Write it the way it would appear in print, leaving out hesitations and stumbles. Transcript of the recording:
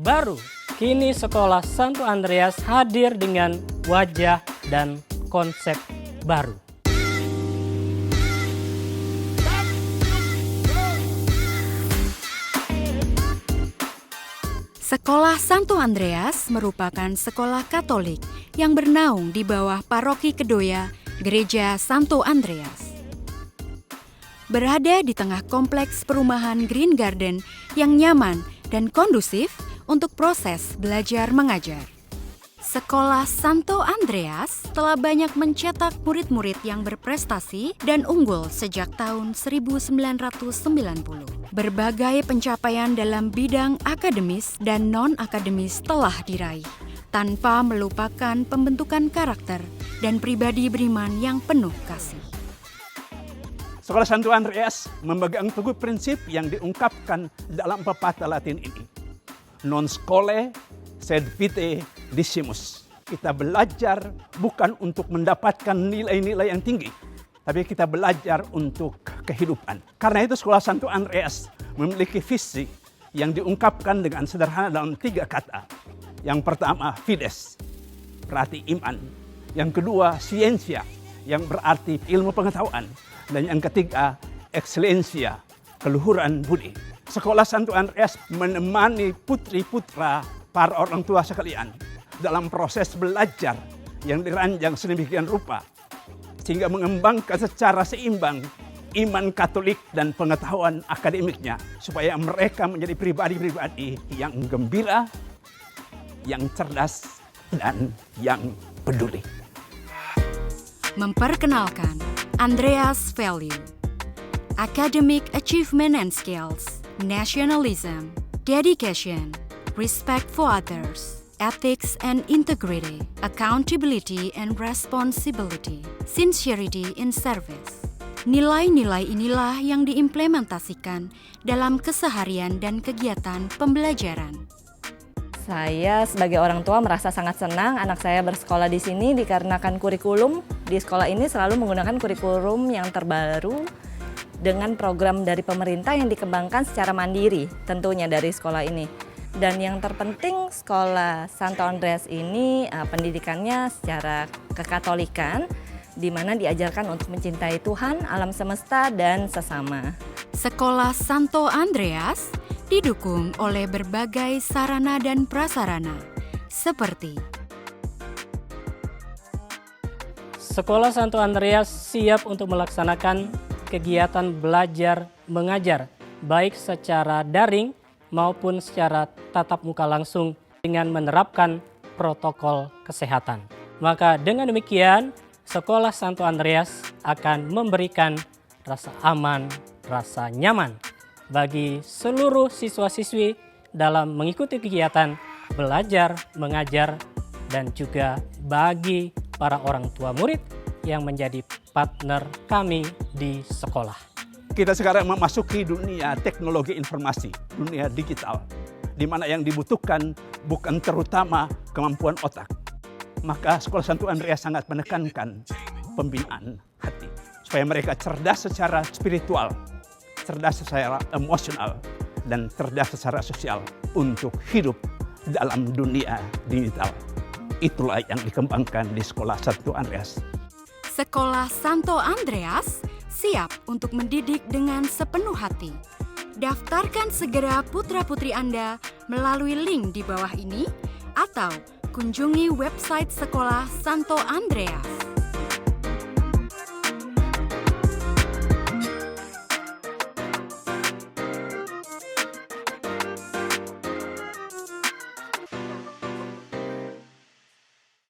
baru. Kini Sekolah Santo Andreas hadir dengan wajah dan konsep baru. Sekolah Santo Andreas merupakan sekolah Katolik yang bernaung di bawah Paroki Kedoya, Gereja Santo Andreas. Berada di tengah kompleks perumahan Green Garden yang nyaman dan kondusif untuk proses belajar mengajar. Sekolah Santo Andreas telah banyak mencetak murid-murid yang berprestasi dan unggul sejak tahun 1990. Berbagai pencapaian dalam bidang akademis dan non-akademis telah diraih, tanpa melupakan pembentukan karakter dan pribadi beriman yang penuh kasih. Sekolah Santo Andreas memegang teguh prinsip yang diungkapkan dalam pepatah Latin ini. Non scholae sed vitae decimus. Kita belajar bukan untuk mendapatkan nilai-nilai yang tinggi, tapi kita belajar untuk kehidupan. Karena itu Sekolah Santo Andreas memiliki visi yang diungkapkan dengan sederhana dalam 3 kata. Yang pertama, fides, berarti iman. Yang kedua, scientia, yang berarti ilmu pengetahuan. Dan yang ketiga, excellencia, keluhuran budi. Sekolah Santo Andreas menemani putri-putra para orang tua sekalian dalam proses belajar yang dirancang sedemikian rupa, sehingga mengembangkan secara seimbang iman Katolik dan pengetahuan akademiknya, supaya mereka menjadi pribadi-pribadi yang gembira, yang cerdas, dan yang peduli. Memperkenalkan Andreas Value, Academic Achievement and Skills, Nationalism, Dedication, Respect for others, ethics and integrity, accountability and responsibility, sincerity in service. Nilai-nilai inilah yang diimplementasikan dalam keseharian dan kegiatan pembelajaran. Saya sebagai orang tua merasa sangat senang anak saya bersekolah di sini dikarenakan kurikulum di sekolah ini selalu menggunakan kurikulum yang terbaru dengan program dari pemerintah yang dikembangkan secara mandiri tentunya dari sekolah ini. Dan yang terpenting Sekolah Santo Andreas ini pendidikannya secara kekatolikan, di mana diajarkan untuk mencintai Tuhan, alam semesta, dan sesama. Sekolah Santo Andreas didukung oleh berbagai sarana dan prasarana, seperti Sekolah Santo Andreas siap untuk melaksanakan kegiatan belajar mengajar, baik secara daring maupun secara tatap muka langsung dengan menerapkan protokol kesehatan. Maka dengan demikian, Sekolah Santo Andreas akan memberikan rasa aman, rasa nyaman bagi seluruh siswa-siswi dalam mengikuti kegiatan belajar, mengajar, dan juga bagi para orang tua murid yang menjadi partner kami di sekolah. Kita sekarang memasuki dunia teknologi informasi, dunia digital, di mana yang dibutuhkan bukan terutama kemampuan otak. Maka Sekolah Santo Andreas sangat menekankan pembinaan hati, supaya mereka cerdas secara spiritual, cerdas secara emosional, dan cerdas secara sosial untuk hidup dalam dunia digital. Itulah yang dikembangkan di Sekolah Santo Andreas. Sekolah Santo Andreas siap untuk mendidik dengan sepenuh hati. Daftarkan segera putra-putri Anda melalui link di bawah ini atau kunjungi website Sekolah Santo Andreas.